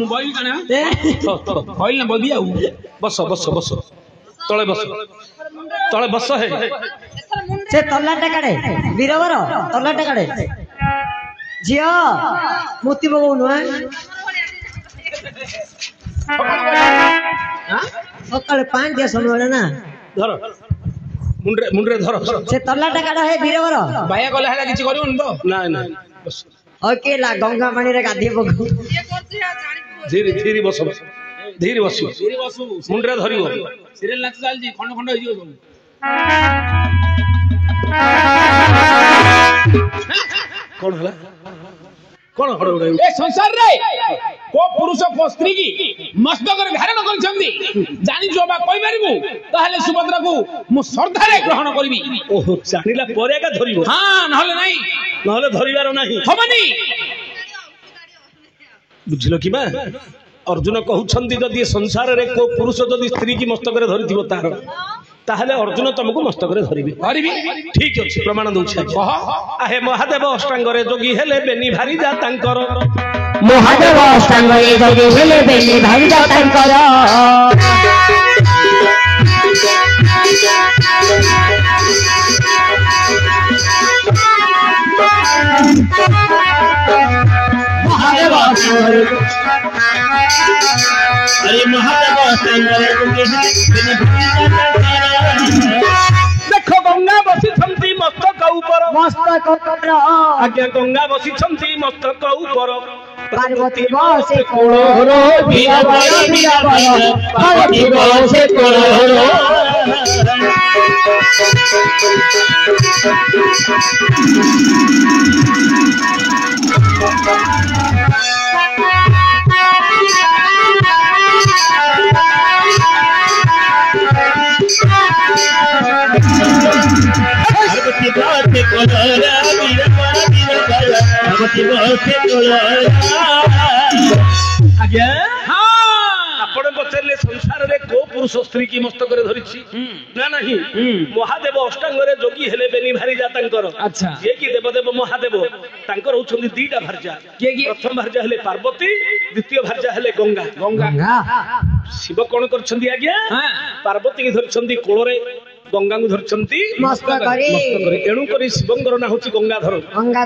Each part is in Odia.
मोबाइल कना कहल ना बबी आउ बस बस बस तले बस है से तल्ला टाकाडे वीरवर तल्ला टाकाडे झियो मोती बगौनु सकाଳେ 5 दिया समय ना धर मुंडरे धर से तल्ला टाकाडा है वीरवर भाया गला हैला किछि करियो न तो ना ना बस ओकेला गंगा पानी रे गाधी बगु धीरे धीरे बस धीरे बस मुंडरे धरियो सीरियल नाच चाल जी खंड खंड होइयो कौन हला कौन हड़ उड़ाई ए संसार रे को पुरुष को स्त्री की मस्तक रे धारण करछंदी जानि जो बा कहि परिबु ताहले सुभद्रा को मु श्रद्धा रे ग्रहण करबी ओहो जानिला परे का धरिबो हां नहले नाही नहले धरिबार नाही हमनी बुझिलो कि बा अर्जुन कहउछंदी जदी संसार रे को पुरुष जदी स्त्री की मस्तक रे धरिथिबो तार ताहले अर्जुन तुमको मस्तक रे धरिबी ठीक अछि प्रमाण दउछि कह आहे महादेव अष्टांग रे जोगी हेले बेनी भारी जा तांकर महादेव अष्टांग रे जोगी हेले बेनी भारी जा तांकर महादेव अष्टांग अरे महादेव अष्टांग रे जोगी हेले बेनी भारी जा तांकर देखो गंगा बसी छंती मस्तक ऊपर मस्तक ऊपर आज्ञा गंगा बसी छंती मस्तक ऊपर पार्वती बसे कोळोरो वीरा बड़ पार्वती बसे कोळोरो पार्वती बसे कोळोरो वीरा बड़ पार्वती बसे कोळोरो आज्ञा हां आपण पचरले संसार रे को पुरुष स्त्री की मस्तक रे धरिछि ना नाही महादेव अष्टांग रे जोगी हेले बेनी भारी जा तांकर अच्छा ये की देवदेव महादेव तांकर होछंदी दीटा भार्जा के की प्रथम भार्जा हेले पार्वती द्वितीय भार्जा हेले गंगा गंगा शिव कोन करछंदी आज्ञा पार्वती की धरछंदी कोळ रे गंगा को धरछंती मस्तक रे एणु करी शिवंगर ना होची गंगाधर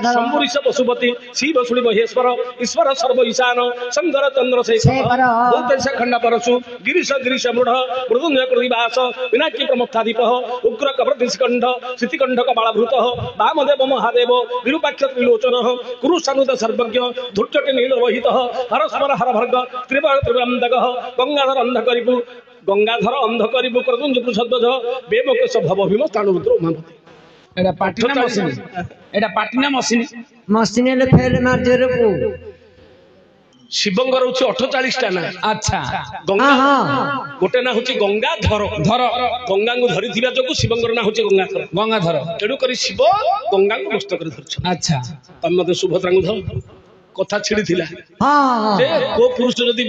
शंभुरीश पशुपति शिव सुनि महेश्वर ईश्वर सर्व ईशान संगर चंद्र शेखर भूतेश खंड परशु गिरीश गिरीश मृढ़ मृदुंजय कृतिवास विनाकी प्रमथाधिप उग्र कवृतिस्कंध स्थितिकंठ कपालभृत वामदेव महादेव विरूपाक्ष त्रिलोचन कुरुषानुद सर्वज्ञ धूर्जटि नील रोहित हरस्वर हर भर्ग त्रिवर त्रिवंदक गंगाधर अंध करिबु गंगाधर अंध करिबु प्रदुंज पुरुषध्वज बेमकेश भव भीम स्थाणुरुद्र उमापति एटा पाटिना मशीन एटा पाटिना मशीन मशीन ले फेल मार दे रे को शिवंगर होची 48 टा ना अच्छा गंगा गोटे ना होची गंगाधर धर गंगा को धरिथिबा जको शिवंगर ना होची गंगाधर तेडु करी शिव गंगा को मस्तक रे धरछ अच्छा तम मते सुभद्रा को धर कथा छिड़ी थिला हां जे को पुरुष जदी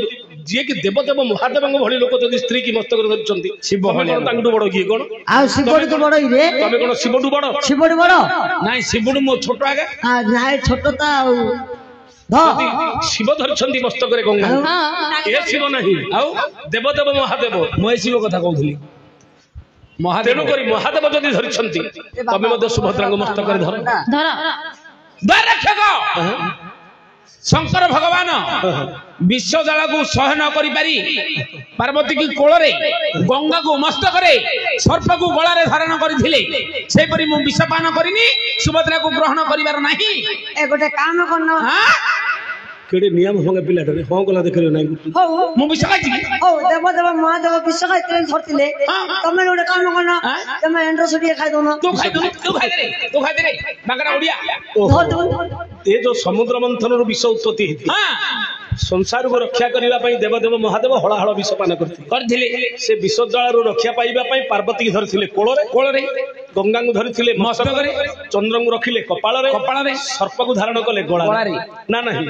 जे कि देवदेव महादेव भली लोक जदी स्त्री की मस्तक रे धरछंती शिव भली तांडु बड़ की कोन आ शिवडु तो बड़ रे तबे कोन शिवडु बड़ नाही शिवडु मो छोटो आगे आ नाही छोटो ता शिव धरछंती मस्तक रे गंगा ए शिव नाही आउ देवदेव महादेव मोय शिव कथा कहउथली महादेव करी महादेव जदी धरछंती तबे मते सुभद्रा को मस्तक रे धर द्वार रक्षक शंकर भगवान विश्व जल को सह न करि पारी पार्वती की कोल रे गंगा को मस्तक रे सर्प को गला रे धारण करथिले से परि मु विषपान करिनी सुभद्रा को ग्रहण करिवार नाही ए गोटे काम करनो केडे नियम होंगे पिला डरे हो गला देखियो नाही हो मु विष खाइछि ओ देवदेव महादेव विष खाइते छरतिले तमे गोटे काम करनो तमे एंड्रो सुडिया खाइ दोनो तू खाइ दे रे बांगरा ओडिया धर दो ए जो समुद्र मंथन रो विष उत्पत्ति हेति संसार को रक्षा करिवा पई देवदेव महादेव हळ हळ विष पान करथिले से विष जळ रो रक्षा पाइबा पई पार्वती धरथिले कोळ रे गंगा को धरथिले मस्तक रे चंद्र को रखिले कपाल रे सर्प को धारण कले गळा रे ना नाही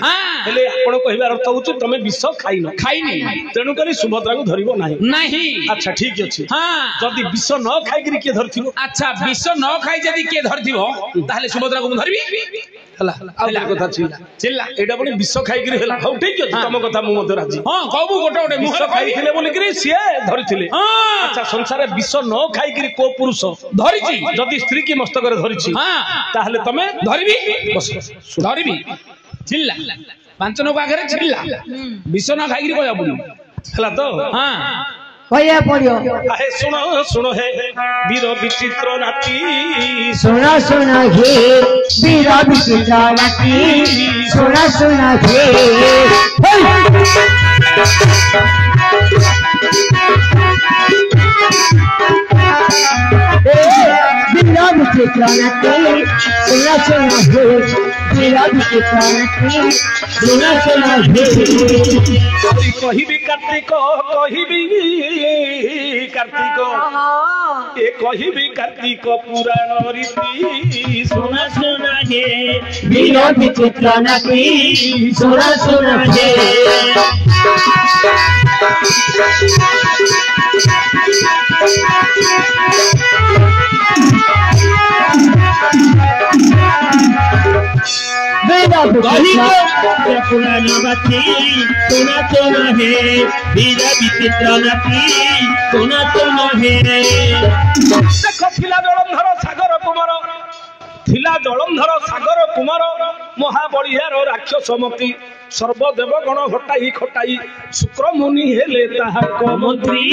हेले आपण कहिबार अर्थ होछ तमे विष खाइनी तेनु करी सुभद्रा को धरिबो नाही अच्छा ठीक अछि जदी विष न खाइ करी के धरथिबो अच्छा विष न खाइ जदी के धरथिबो ताहले सुभद्रा को धरबी ହେଲା ଆଉ ଗୋଟେ କଥା ଚିଲ୍ଲା ଏଇଟା ପୁଣି ବିଷ ଖାଇକିରି ହେଲା ହଉ ଠିକ ଅଛି ତମ କଥା ମୁଁ ମଧ୍ୟ ରାଜି ହଁ କହିବୁ ଗୋଟେ ବିଷ ଖାଇଥିଲେ ବୋଲିକିରି ସିଏ ଧରିଥିଲେ ଆଚ୍ଛା ସଂସାରରେ ବିଷ ନ ଖାଇକିରି କୋ ପୁରୁଷ ଧରିଛି ଯଦି ସ୍ତ୍ରୀ କି ମସ୍ତକରେ ଧରିଛି ତାହେଲେ ତମେ ଧରିବି ଧରିବି ଚିଲ୍ଲା ପାଞ୍ଚ ଲୋକ ଆଗରେ ଚିଲ୍ଲା ବିଷ ନ ଖାଇକିରି କହିବାକୁ ପଡିବ ହେଲା ତ କହିବା ପଡିବ ଆହେ ଶୁଣ ଶୁଣ ହେ ବୀର ବିଚିତ୍ର ନାତି ଶୁଣ ଶୁଣ ହେ ବୀର ବିଚିତ୍ର ନାତି ଶୁଣ ଶୁଣ ହେ ବୀର ବିଚିତ୍ର ନାତି ଶୁଣ ଶୁଣ ହେ ବୀର ବିଚିତ୍ର ନାତି ଶୁଣ ଶୁଣ ହେ କହିବି କାର୍ତ୍ତିକ କହିବି କାର୍ତ୍ତିକ ଏ କହିବି କାର୍ତ୍ତିକ ପୁରାଣ ରୀତି ଶୁଣ ଶୁଣ ହେ ବୀର ବିଚିତ୍ର ନାତି ଶୁଣ ଶୁଣ ହେ পুরাণ বাতি শোন শোন হে বীর বিচিত্র নাতি শোন শোন হে ଦେଖ ଥିଲା ଜଳନ୍ଧର ସାଗର କୁମାର ଥିଲା ଜଳନ୍ଧର ସାଗର କୁମାର ମହାବଳିହାର ରାକ୍ଷସମତି ସର୍ବଦେବ ଗଣ ହଟାଇ ଖଟାଇ ଶୁକ୍ର ମୁନି ହେଲେ ତାହାଙ୍କ মন্ত্রী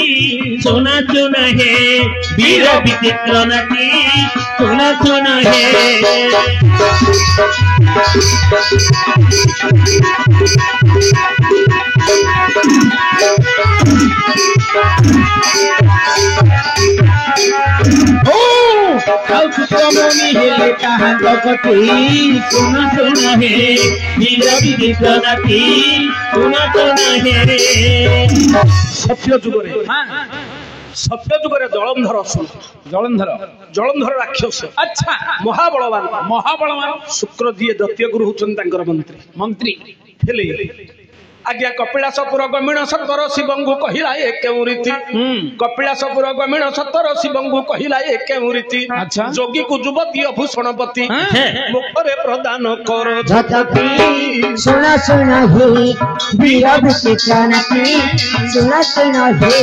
শোন শোন হে বীর বিচিত্র নাতি শোন শোন হে শুক্রমণি হেলে তাহাঙ্গ কটি শোন শোন হে বীর বিচিত্র নাতি শোন শোন হে ସତ୍ୟ ଯୁଗରେ ଜଳନ୍ଧର ଜଳନ୍ଧର ରାକ୍ଷସ ଆଚ୍ଛା ମହାବଳବାନ ଶୁକ୍ର ଯିଏ ଦୈତ୍ୟ ଗୁରୁ ହଉଛନ୍ତି ତାଙ୍କର ମନ୍ତ୍ରୀ ହେଲେ ଆଜ୍ଞା କପିଳାସପୁର ଗମିଣ ସତର ଶିବଙ୍କୁ କହିଲା ଏ କେଉଁ ରୀତି କପିଳାସପୁର ଗମିଣ ସତର ଶିବଙ୍କୁ କହିଲା ଏ କେଉଁ ରୀତି ଯୋଗୀକୁ ଯୁବତୀ ଅଭୂଷଣପତି ମୁଖରେ ପ୍ରଦାନ କର ଶୁଣ ଶୁଣ ହେ ବୀର ବିଚିତ୍ର ନାତି ଶୁଣ ଶୁଣ ହେ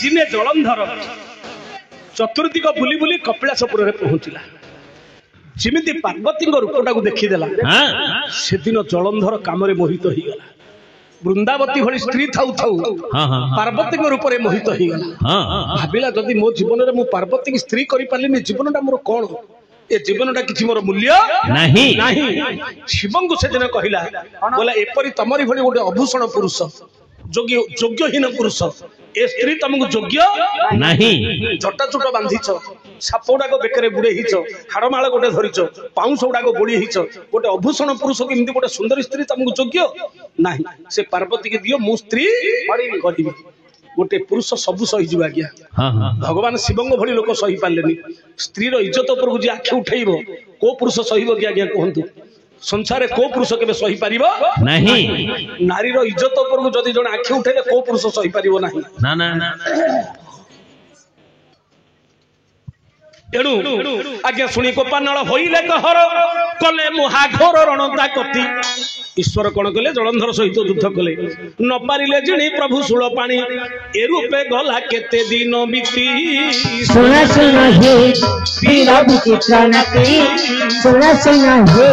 ଦିନେ ଜଳନ୍ଧର ଚତୁର୍ଦିଗ ବୁଲି ବୁଲି କପିଳାସପୁରରେ ପହଞ୍ଚିଲା ଯେମିତି ପାର୍ବତୀଙ୍କ ରୂପଟାକୁ ଦେଖିଦେଲା ସେଦିନ ଜଳନ୍ଧର କାମରେ ମୋହିତ ହେଇଗଲା ବୃନ୍ଦାବତୀ ଭଳି ସ୍ତ୍ରୀ ଥାଉ ଥାଉ ପାର୍ବତୀଙ୍କ ରୂପରେ ମୋହିତ ହେଇଗଲା ଭାବିଲା ଯଦି ମୋ ଜୀବନରେ ମୁଁ ପାର୍ବତୀଙ୍କୁ ସ୍ତ୍ରୀ କରିପାରିଲିନି ଜୀବନଟା ମୋର କଣ ଏ ଜୀବନଟା କିଛି ମୋର ମୂଲ୍ୟ ନାହିଁ ଶିବଙ୍କୁ ସେଦିନ କହିଲା ବୋଲେ ଏପରି ତମରି ଭଳି ଗୋଟେ ଅଭୂଷଣ ପୁରୁଷ ଯୋଗ୍ୟହୀନ ପୁରୁଷ ଏ ସ୍ତ୍ରୀ ତମକୁ ଯୋଗ୍ୟ ନାହିଁ ଜଟା ଚୁଟ ବାନ୍ଧିଛ ସାପ ଗୁଡାକ ବେକରେ ବୁଡେଇ ହେଇଛ ହାଡମାଳ ଗୋଟେ ଧରିଛ ପାଉଁଶ ଗୁଡାକ ବୋଳି ହେଇଛ ଗୋଟେ ଅଭୂଷଣ ପୁରୁଷକୁ ଏମିତି ଗୋଟେ ସୁନ୍ଦରୀ ସ୍ତ୍ରୀ ତମକୁ ଯୋଗ୍ୟ ନାହିଁ ସେ ପାର୍ବତୀକି ଦିଅ ମୁଁ ସ୍ତ୍ରୀ କରିବି ଗୋଟେ ପୁରୁଷ ସବୁ ସହିଯିବ ଆଜ୍ଞା ଭଗବାନ ଶିବଙ୍କ ଭଳି ଲୋକ ସହି ପାରିଲେନି ସ୍ତ୍ରୀର ଇଜ୍ଜତ ଉପରକୁ ଯିଏ ଆଖି ଉଠେଇବ କୋଉ ପୁରୁଷ ସହିବ କି ଆଜ୍ଞା କୁହନ୍ତୁ ସଂସାରରେ କୋଉ ପୁରୁଷ କେବେ ସହିପାରିବ ନାହିଁ ନାରୀର ଇଜ୍ଜତ ଉପରକୁ ଯଦି ଜଣେ ଆଖି ଉଠେଇଲେ କୋଉ ପୁରୁଷ ସହିପାରିବ ନାହିଁ ତେଣୁ ଆଜ୍ଞା ଶୁଣି କୋପାନଳ ହୋଇଲେ କହର କଲେ ମହାଘୋର ରଣତା କତି ଈଶ୍ୱର କଣ କଲେ ଜଳନ୍ଧର ସହିତ ଯୁଦ୍ଧ କଲେ ନ ପାରିଲେ ଜିଣି ପ୍ରଭୁ ଶୂଳ ପାଣି ଏ ରୂପେ ଗଲା କେତେ ଦିନ ବିତି ଶୁଣ ଶୁଣ ହେ ବୀର ବିଚିତ୍ର ନାତି ଶୁଣ ଶୁଣ ହେ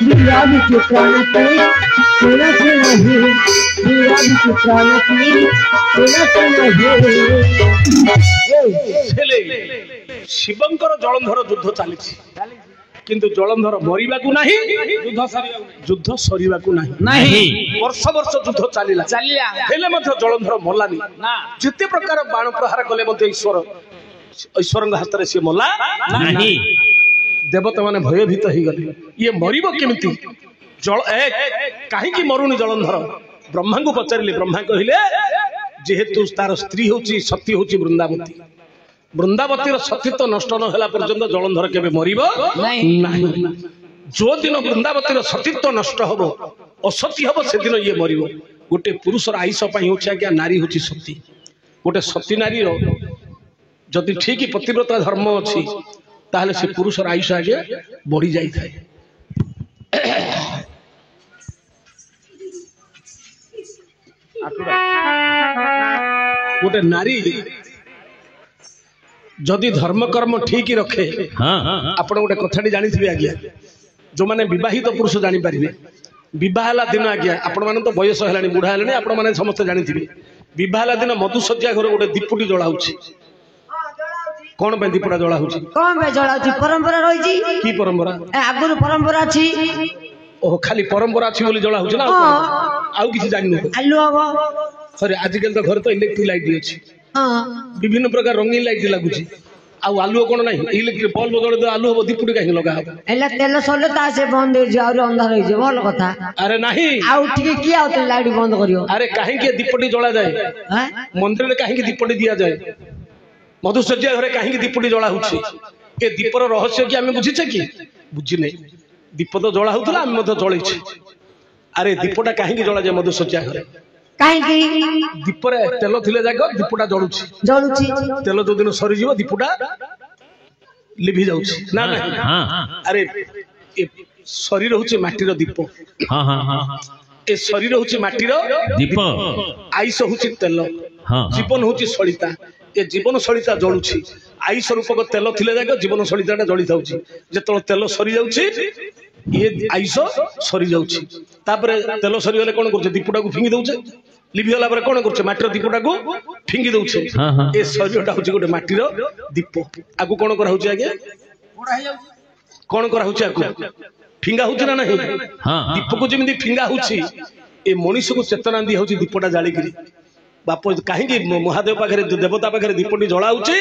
बीरा विचित्र नाती शून शून हे बीरा विचित्र नाती शून शून ହେଲେ ଶିବଙ୍କର ଜଳନ୍ଧର ଯୁଦ୍ଧ ଚାଲିଛି କିନ୍ତୁ ଜଳନ୍ଧର ମରିବାକୁ ନାହିଁ ଯୁଦ୍ଧ ସରିବାକୁ ନାହିଁ ବର୍ଷ ବର୍ଷ ଯୁଦ୍ଧ ଚାଲିଲା ହେଲେ ମଧ୍ୟ ଜଳନ୍ଧର ମଲାନି ଯେତେ ପ୍ରକାର ବାଣ ପ୍ରହାର କଲେ ମଧ୍ୟ ଈଶ୍ୱର ଈଶ୍ୱରଙ୍କ ହାତରେ ସିଏ ମଲା ନାହିଁ। ଦେବତା ମାନେ ଭୟଭୀତ ହେଇଗଲେ ଇଏ ମରିବ କେମିତି ଜଳ କାହିଁକି ମରୁନି ଜଳନ୍ଧର ବ୍ରହ୍ମାଙ୍କୁ ପଚାରିଲେ ବ୍ରହ୍ମା କହିଲେ ଯେହେତୁ ତାର ସ୍ତ୍ରୀ ହଉଛି ସତୀ ହଉଛି ବୃନ୍ଦାବତୀ ବୃନ୍ଦାବତୀର ସତୀତ୍ୱ ନଷ୍ଟ ନ ହେଲା ପର୍ଯ୍ୟନ୍ତ ଜଳନ୍ଧର କେବେ ମରିବ ନାହିଁ ଯୋଉ ଦିନ ବୃନ୍ଦାବତୀର ସତୀତ୍ୱ ନଷ୍ଟ ହବ ଅସତୀ ହବ ସେଦିନ ଇଏ ମରିବ ଗୋଟେ ପୁରୁଷର ଆୟୁଷ ପାଇଁ ହଉଛି ଆଜ୍ଞା ନାରୀ ହଉଛି ସତୀ ଗୋଟେ ସତୀ ନାରୀର ଯଦି ଠିକ ପତିବ୍ରତା ଧର୍ମ ଅଛି ତାହେଲେ ସେ ପୁରୁଷର ଆୟୁଷ ଆଗେ ବଢି ଯାଇଥାଏ ଗୋଟେ ନାରୀ ଯଦି ଧର୍ମ କର୍ମ ଠିକ ରଖେ ଆପଣ ଗୋଟେ କଥାଟି ଜାଣିଥିବେ ଆଜ୍ଞା ଯୋଉମାନେ ବିବାହିତ ପୁରୁଷ ଜାଣିପାରିବେ ବିବାହ ହେଲା ଦିନ ଆଜ୍ଞା ଆପଣ ମାନେ ତ ବୟସ ହେଲାଣି ବୁଢା ହେଲେଣି ଆପଣ ମାନେ ସମସ୍ତେ ଜାଣିଥିବେ ବିବାହ ହେଲା ଦିନ ମଧୁଶଯ୍ୟା ଘରେ ଗୋଟେ ଦୀପଟି ଜଳା ହଉଛି କଣ ପାଇଁ ଦୀପଟା ଜଳା ହଉଛି କଣ ପାଇଁ ଜଳା ହଉଛି ପରମ୍ପରା ରହିଛି କି ପରମ୍ପରା ଆଗରୁ ପରମ୍ପରା ଅଛି ଓହୋ ଖାଲି ପରମ୍ପରା ଅଛି ବୋଲି ଜଳା ହଉଛି ନା ଆଉ କିଛି ଜାଣିନୁ ଆଲୁ ହବ ସରି ଆଜିକାଲି ତ ଘରେ ତ ଇଲେକ୍ଟ୍ରିକ ଲାଇଟ୍ ଅଛି ବିଭିନ୍ନ ପ୍ରକାର ରଙ୍ଗୀନ ଲାଇଟ୍ ଲାଗୁଛି ଆଉ ଆଲୁଅ କଣ ନାହିଁ ଇଲେକ୍ଟ୍ରିକ ବଲ୍ବ ଜଳେ ଆଲୁ ହବ ଦୀପଟି କାହିଁକି ଲଗା ହବ ହେଲେ ତେଲ ସରିଲେ ତା ସେ ବନ୍ଦ ହେଇଯିବ ଆହୁରି ଅନ୍ଧାର ହେଇଯିବ ଭଲ କଥା ଆରେ ନାହିଁ ଆଉ ଟିକେ କିଏ ଆଉ ଲାଇଟ୍ ବନ୍ଦ କରିବ ଆରେ କାହିଁକି ଦୀପଟି ଜଳାଯାଏ ମନ୍ଦିରରେ କାହିଁକି ଦୀପଟି ଦିଆଯାଏ ମଧୁଶଯ୍ୟା ଘରେ କାହିଁକି ଦୀପଟି ଜଳା ହଉଛି ଏ ଦୀପର ରହସ୍ୟ କି ଆମେ ବୁଝିଛେ କି ବୁଝିନେ ଦୀପ ତ ଜଳା ହଉଥିଲା ଆମେ ମଧ୍ୟ ଜଳେଇଛେ ଆରେ ଦୀପଟା କାହିଁକି ଜଳାଯାଏ ମଧୁଶଯ୍ୟା ଘରେ କାହିଁକି ଦୀପରେ ତେଲ ଥିଲେ ଯାକ ଦୀପଟା ଜଳୁଛି ତେଲ ଯୋଉଦିନ ସରିଯିବ ଦୀପଟା ଲିଭି ଯାଉଛି ନା ନାହିଁ ଆରେ ଶରୀର ହଉଛି ମାଟିର ଦୀପ ଏ ଶରୀର ହଉଛି ମାଟିର ଦୀପ ଆୟୁଷ ହଉଛି ତେଲ ଜୀବନ ହଉଛି ସଳିତା ଏ ଜୀବନ ସଳିତା ଜଳୁଛି ଆୟୁଷ ରୂପକ ତେଲ ଥିଲେ ଯାକ ଜୀବନ ସଳିତାଟା ଜଳି ଥାଉଛି ଯେତେବେଳେ ତେଲ ସରିଯାଉଛି ଇଏ ଆୟୁଷ ସରିଯାଉଛି ତାପରେ ତେଲ ସରିଗଲେ କଣ କରୁଛେ ଦୀପଟାକୁ ଫିଙ୍ଗି ଦଉଛେ ଲିଭିଗଲା ପରେ କଣ କରୁଛେ ମାଟିର ଦୀପଟାକୁ ଫିଙ୍ଗି ଦଉଛେ ଏ ଶରୀରଟା ହଉଛି ଗୋଟେ ମାଟିର ଦୀପ ଆକୁ କଣ କରାହଉଛି ଆଜ୍ଞା କଣ କରାହଉଛି ଆକୁ ଫିଙ୍ଗା ହଉଛି ନା ନାହିଁ ଦୀପକୁ ଯେମିତି ଫିଙ୍ଗା ହଉଛି ଏ ମଣିଷକୁ ଚେତନା ଦିଆ ହଉଛି ଦୀପଟା ଜାଳିକିରି ବାପ କାହିଁକି ମହାଦେବ ପାଖରେ ଦେବତା ପାଖରେ ଦୀପଟି ଜଳା ହଉଛି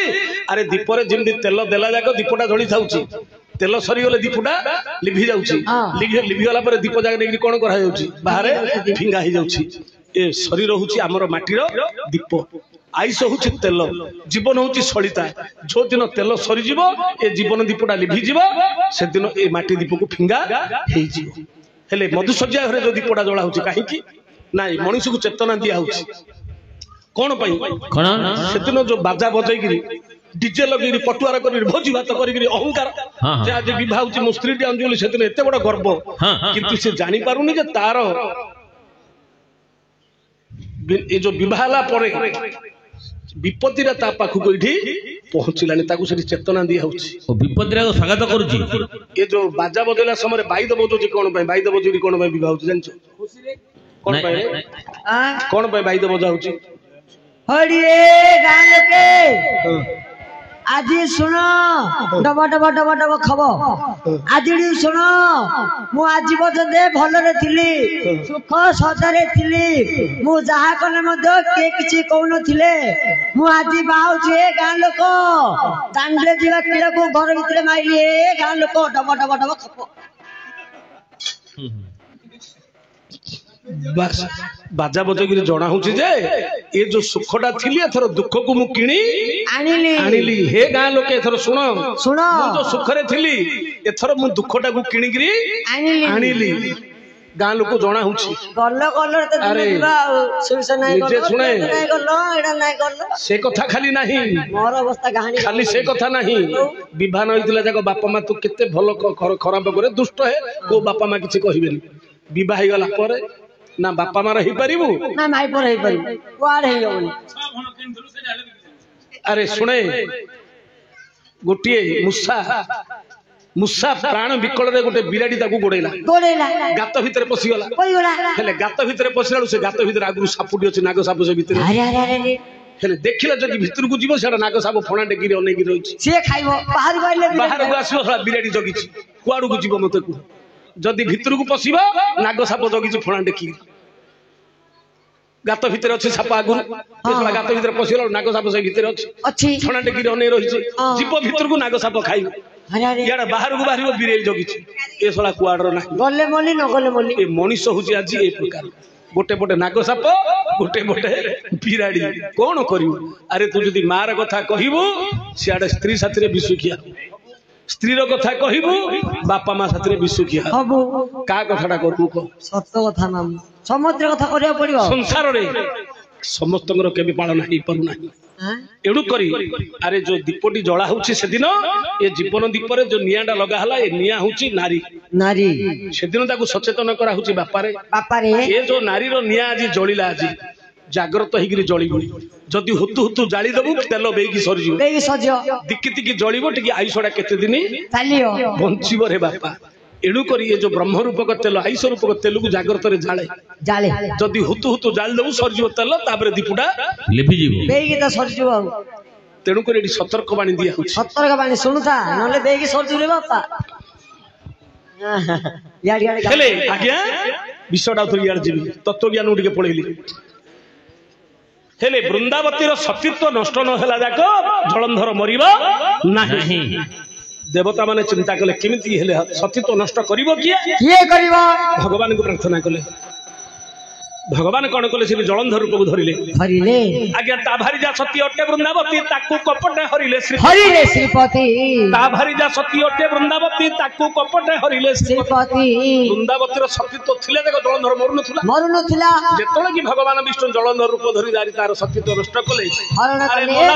ଆରେ ଦୀପରେ ଯେମିତି ତେଲ ଦେଲା ଯାକ ଦୀପଟା ଜଳି ଥାଉଛି ତେଲ ସରିଗଲେ ଦୀପଟା ଲିଭି ଯାଉଛି ଲିଭିଗଲା ପରେ ଦୀପ ଯାକ ନେଇକି କଣ କରାଯାଉଛି ବାହାରେ ଫିଙ୍ଗା ହେଇଯାଉଛି ଏ ଶରୀର ହଉଛି ଆମର ମାଟିର ଦୀପ ଆୟୁଷ ହଉଛି ତେଲ ଜୀବନ ହଉଛି ସଳିତା ଯୋଉ ଦିନ ତେଲ ସରିଯିବ ଏ ଜୀବନ ଦୀପଟା ଲିଭିଯିବ ସେଦିନ ଏ ମାଟି ଦୀପକୁ ଫିଙ୍ଗା ହେଇଯିବ ହେଲେ ମଧୁଶଯ୍ୟା ଘରେ ଯୋଉ ଦୀପଟା ଜଳା ହଉଛି କାହିଁକି ନାଇଁ ମଣିଷକୁ ଚେତନା ଦିଆ ହଉଛି କଣ ପାଇଁ ସେଦିନ ଯୋଉ ବାଜା ବଜେଇକିରି ଡିଜେ ଲଗେଇକି ପଟୁଆର କରିକି ଭୋଜି ଭାତ କରିକି ଅହଙ୍କାର ଯେ ଆଜି ବିବାହ ହଉଛି ମୋ ସ୍ତ୍ରୀଟି ଆଣୁଛି ବୋଲି ସେଦିନ ଏତେ ବଡ ଗର୍ବ କିନ୍ତୁ ସେ ଜାଣିପାରୁନି ଯେ ତାର ଏ ଯୋଉ ବିବାହ ହେଲା ପରେ ବିପତ୍ତିରେ ତା ପାଖକୁ ଏଇଠି ପହଞ୍ଚିଲାଣି ତାକୁ ସେଠି ଚେତନା ଦିଆ ହଉଛି ବିପତ୍ତିରେ ସ୍ୱାଗତ କରୁଛି ଏ ଯୋଉ ବାଜା ବଜେଇଲା ସମୟରେ ବାଇଦ ବଜଉଛି କଣ ପାଇଁ ବାଇଦ ବଜେଇକି କଣ ପାଇଁ ବିବାହ ହଉଛି ଜାଣିଛ କଣ ପାଇଁ କଣ ପାଇଁ ବାଇଦ ବଜା ହଉଛି আজি শুণ ডব ডব ডব ডব খব আজি শুণ মু আজি পর্যন্ত ভালরে থিলি সুখ সদারে থিলি মু যাহা কলে মধ্য কে কিছু কৌনথিলে মু আজি বাহুছি গাঁ লোক দাণ্ডে যা কিড়াকু ঘর ভিতরে মাইলি গাঁ লোক ডব ডব ডব খব ବାଜା ବଜେଇକିରି ଜଣା ହଉଛି ଯେ ଏ ଯୋଉ ସୁଖଟା ଥିଲି ଏଥର ଦୁଃଖକୁ ମୁଁ କିଣି ଆଣିଲି ହେ ଗାଁ ଲୋକେ ଏଥର ଶୁଣ ମୁଁ ଯୋଉ ସୁଖରେ ଥିଲି ଏଥର ମୁଁ ଦୁଃଖଟାକୁ କିଣିକିରି ଆଣିଲି ଗାଁ ଲୋକ ଜଣା ହଉଛି ନିଜେ ଶୁଣେ ସେ କଥା ଖାଲି ନାହିଁ ଖାଲି ସେ କଥା ନାହିଁ ବିବାହ ହେଇଥିଲା ଯାକ ବାପା ମା ତୁ କେତେ ଭଲ ଖରାପ କରେ ଦୁଷ୍ଟ ହେ କୋଉ ବାପା ମା କିଛି କହିବେନି ବିବାହ ହେଇଗଲା ପରେ ନା ବାପା ମାର ହେଇପାରିବୁ ନା ମାଇପର ହେଇପାରିବୁ କୁଆଡେ ହେଇଯାଉନି ଆରେ ଶୁଣେ ଗୋଟିଏ ମୂଷା ପ୍ରାଣ ବିକଳରେ ଗୋଟେ ବିରାଡି ତାକୁ ଗୋଡେଇଲା ଗାତ ଭିତରେ ପଶିଗଲା ହେଲେ ଗାତ ଭିତରେ ପଶିଲା ବେଳୁ ସେ ଗାତ ଭିତରେ ଆଗରୁ ସାପୁଟି ଅଛି ନାଗ ସାପ ସେ ଭିତରେ ହେଲେ ଦେଖିଲା ଯଦି ଭିତରକୁ ଯିବ ସେଟା ନାଗ ସାପ ଫଣା ଟେକିରି ଅନେଇକି ରହିଛି ସିଏ ଖାଇବ ବାହାରକୁ ଆସିବ ବିରାଡି ଜଗିଛି କୁଆଡକୁ ଯିବ ମତେ କୁହ ଯଦି ଭିତରକୁ ପଶିବ ନାଗ ସାପ ଜଗିଛି ଫଣା ଟେକିକି ଗାତ ଭିତରେ ଅଛି ସାପ ଆଗରୁ ଗାତ ଭିତରେ ପଶିଗଲା ନାଗ ସାପ ସେଇ ଭିତରେ ଅଛି ଛଣା ଟେକିରେ ଅନେଇ ରହିଛି ଯିବ ଭିତରକୁ ନାଗ ସାପ ଖାଇବ ଇଆଡେ ବାହାରକୁ ବାହାରିବ ବିରେଇ ଜଗିଛି ଏ ଶଳା କୁଆଡର ନାହିଁ ଗଲେ ମଲି ନ ଗଲେ ମଲି ଏ ମଣିଷ ହଉଛି ଆଜି ଏ ପ୍ରକାର ଗୋଟେ ପଟେ ନାଗ ସାପ ଗୋଟେ ପଟେ ବିରାଡି କଣ କରିବୁ ଆରେ ତୁ ଯଦି ମାର କଥା କହିବୁ ସିଆଡେ ସ୍ତ୍ରୀ ସାଥିରେ ବିଷୁଖିଆ ସ୍ତ୍ରୀର କଥା କହିବୁ ବାପା ମା ସାଥିରେ ବିଷୁଖିଆ ହବୁ କାହା କଥାଟା କରିବୁ କହ ସତ କଥା ମାମୁ ସମୁଦ୍ର କଥା କରିବାକୁ ପଡିବ ସଂସାରରେ ସମସ୍ତଙ୍କର କେବେ ପାଳନ ହେଇପାରୁନାହିଁ ଏଣୁ କରି ଆରେ ଯୋଉ ଦୀପଟି ଜଳା ହଉଛି ସେଦିନ ଏ ଜୀବନ ଦୀପରେ ଯୋଉ ନିଆଁଟା ଲଗା ହେଲା ଏ ନିଆଁ ହଉଛି ନାରୀ ନାରୀ ସେଦିନ ତାକୁ ସଚେତନ କରାହଉଛି ବାପାରେ ଏ ଯୋଉ ନାରୀର ନିଆଁ ଆଜି ଜଳିଲା ଆଜି ଜାଗ୍ରତ ହେଇକିରି ଜଳିବ ଯଦି ହୁତୁ ହୁତୁ ଜାଳିଦବୁ ତେଲ ବେଇକି ସରିଯିବ ଦିକି ଦିକି ଜଳିବ ଟିକେ ଆୟୁଷଟା କେତେ ଦିନ ବଞ୍ଚିବ ରେ ବାପା ଏଣୁ କରି ଏ ଯୋଉ ବ୍ରହ୍ମ ରୂପକ ତେଲ ଆଇଷ ରୂପକ ତେଲକୁ ଜାଗ୍ରତରେ ଜାଳେ ଯଦି ହୁତୁ ହୁତୁ ଜାଳିଦବୁ ସରିଯିବ ତେଲ ତାପରେ ଦୀପଟା ଲିଭିଯିବ ସରିଯିବ ଆଉ ତେଣୁ କରି ଏଠି ସତର୍କ ବାଣୀ ଦିଆ ହଉଛି ସତର୍କ ବାଣୀ ଶୁଣୁଥା ନହେଲେ ବେଇକି ସରିଯିବ ବାପା ହେଲେ ଆଜ୍ଞା ବିଷୟଟା ଇଆଡେ ଯିବି ତତ୍ତ୍ୱଜ୍ଞାନ ଟିକେ ପଳେଇଲି ହେଲେ ବୃନ୍ଦାବତୀର ସତୀତ୍ୱ ନଷ୍ଟ ନ ହେଲା ଯାକ ଜଳନ୍ଧର ମରିବ ନାହିଁ ଦେବତା ମାନେ ଚିନ୍ତା କଲେ କେମିତି ହେଲେ ସତୀତ୍ୱ ନଷ୍ଟ କରିବ କିଏ କରିବ ଭଗବାନଙ୍କୁ ପ୍ରାର୍ଥନା କଲେ ଭଗବାନ କଣ କଲେ ସେ ଜଳନ୍ଧର ରୂପକୁ ଧରିଲେ ଆଜ୍ଞା ତା ଭାରିଜା ସତୀ ଅଟେ ବୃନ୍ଦାବତୀ ତାକୁ କପଟେ ହରିଲେ ଶ୍ରୀପତି ତା ଭାରିଜା ସତୀ ଅଟେ ବୃନ୍ଦାବତୀ ତାକୁ କପଟେ ହରିଲେ ଶ୍ରୀପତି ବୃନ୍ଦାବତୀର ସତୀତ୍ୱ ଥିଲେ ଦେଖ ଜଳନ୍ଧର ମରୁନଥିଲା ଯେତେବେଳେ କି ଭଗବାନ ବିଷ୍ଣୁ ଜଳନ୍ଧର ରୂପ ଧରି ତାର ସତୀତ୍ୱ ନଷ୍ଟ କଲେ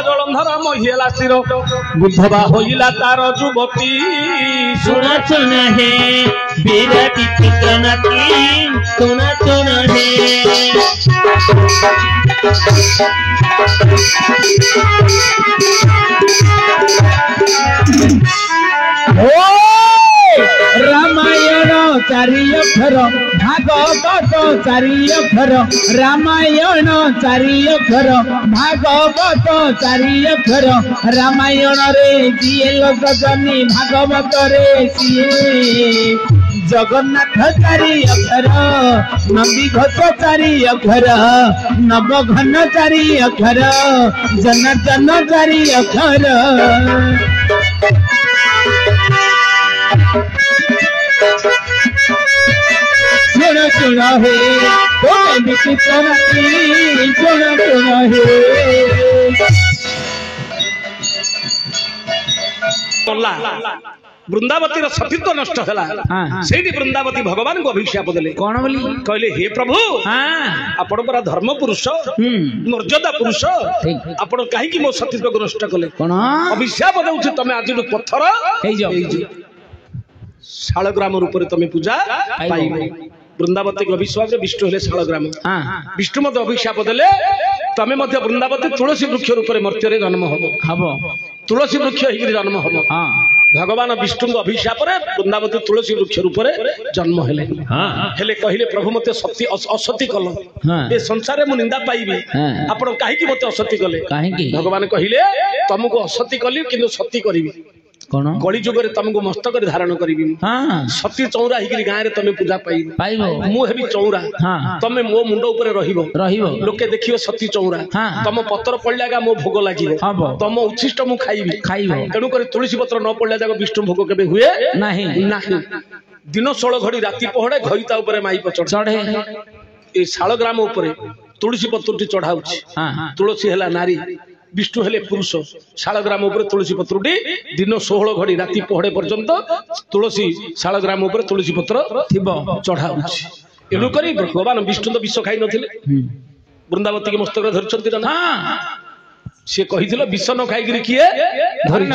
ଜଳନ୍ଧର ମହିଲା ସ୍ଥିର ବୁଦ୍ଧବା ହୋଇଲା ତାର ଯୁବତୀ सुना सुना है विराट चित्रनाथी सुना सुना है रामायण चारि अक्षर भागवत चारि अक्षर रामायण चारि अक्षर भागवत चारि अक्षर रामायण रे जिए लोकजनी भागवत रे सिए जगन्नाथ चारि अक्षर नंदी घोष चारि अक्षर नवघन चारि अक्षर जनार्दन चारि अक्षर सुन सुन हे सुन सुन हे ବୃନ୍ଦାବତୀର ସତୀତ୍ୱ ନଷ୍ଟ ହେଲା ସେଇଠି ବୃନ୍ଦାବତୀ ଭଗବାନଙ୍କୁ ଅଭିଶାପ ଦେଲେ କଣ ବୋଲି କହିଲେ ହେ ପ୍ରଭୁ ଆପଣ ପରା ଧର୍ମ ପୁରୁଷ ମର୍ଯ୍ୟାଦା ପୁରୁଷ ଆପଣ କାହିଁକି ମୋ ସତୀତ୍ୱକୁ ନଷ୍ଟ କଲେ ଅଭିଶାପ ଦେଉଛି ତମେ ଆଜିଠୁ ପଥର ହେଇଯାଅ ଶାଳଗ୍ରାମ ରୂପରେ ତମେ ପୂଜା ପାଇବ ବୃନ୍ଦାବତୀଙ୍କ ଅଭିଶାପରେ ବିଷ୍ଣୁ ହେଲେ ଶାଳଗ୍ରାମ ବିଷ୍ଣୁ ମଧ୍ୟ ଅଭିଶାପ ଦେଲେ ତମେ ମଧ୍ୟ ବୃନ୍ଦାବତୀ ତୁଳସୀ ବୃକ୍ଷ ରୂପରେ ମର୍ତ୍ତ୍ୟରେ ଜନ୍ମ ହବ ତୁଳସୀ ବୃକ୍ଷ ହେଇକିରି ଜନ୍ମ ହବ ଭଗବାନ ବିଷ୍ଣୁଙ୍କ ଅଭିଶାପରେ ବୃନ୍ଦାବତୀ ତୁଳସୀ ବୃକ୍ଷ ରୂପରେ ଜନ୍ମ ହେଲେ ହେଲେ କହିଲେ ପ୍ରଭୁ ମତେ ଅସତୀ କଲ ଏ ସଂସାରରେ ମୁଁ ନିନ୍ଦା ପାଇବି ଆପଣ କାହିଁକି ମତେ ଅସତୀ କଲେ ଭଗବାନ କହିଲେ ତମକୁ ଅସତୀ କଲି କିନ୍ତୁ ସତୀ କରିବି କଳି ଯୁଗରେ ତମକୁ ମସ୍ତକରେ ଧାରଣ କରିବି ସତୀ ଚଉରା ହେଇକିରି ଗାଁରେ ତମେ ପୂଜା ପାଇବ ମୁଁ ହେବି ଚଉରା ତମେ ମୋ ମୁଣ୍ଡ ଉପରେ ରହିବ ଲୋକେ ଦେଖିବେ ସତୀ ଚଉରା ତମ ପତ୍ର ପଡିଲା ମୋ ଭୋଗ ଲାଗିବ ତମ ଉଚ୍ଛିଷ୍ଟ ମୁଁ ଖାଇବି ତେଣୁକରି ତୁଳସୀ ପତ୍ର ନ ପଡିଲା ଯାକ ବିଷ୍ଣୁ ଭୋଗ କେବେ ହୁଏ ନାହିଁ ଦିନ 16 ଘଡ଼ି ରାତି ପହଡେ ଘଇତା ଉପରେ ମାଇପ ଚଢେ ଏ ଶାଳଗ୍ରାମ ଉପରେ ତୁଳସୀ ପତ୍ରଟି ଚଢାଉଛି ତୁଳସୀ ହେଲା ନାରୀ विष्णु हेले पुरुष शालग्राम उपर तुलसी पत्रटी दिन 16 घड़ी राति पहड़े पर्यंत तुलसी शालग्राम उपर तुलसी पत्र चढ़ा एणु करी भगवान विष्णु तो विष खाई नथिले वृंदावती के मस्तक धरछंती ना से कहिथिलो विष न खाई किए धरि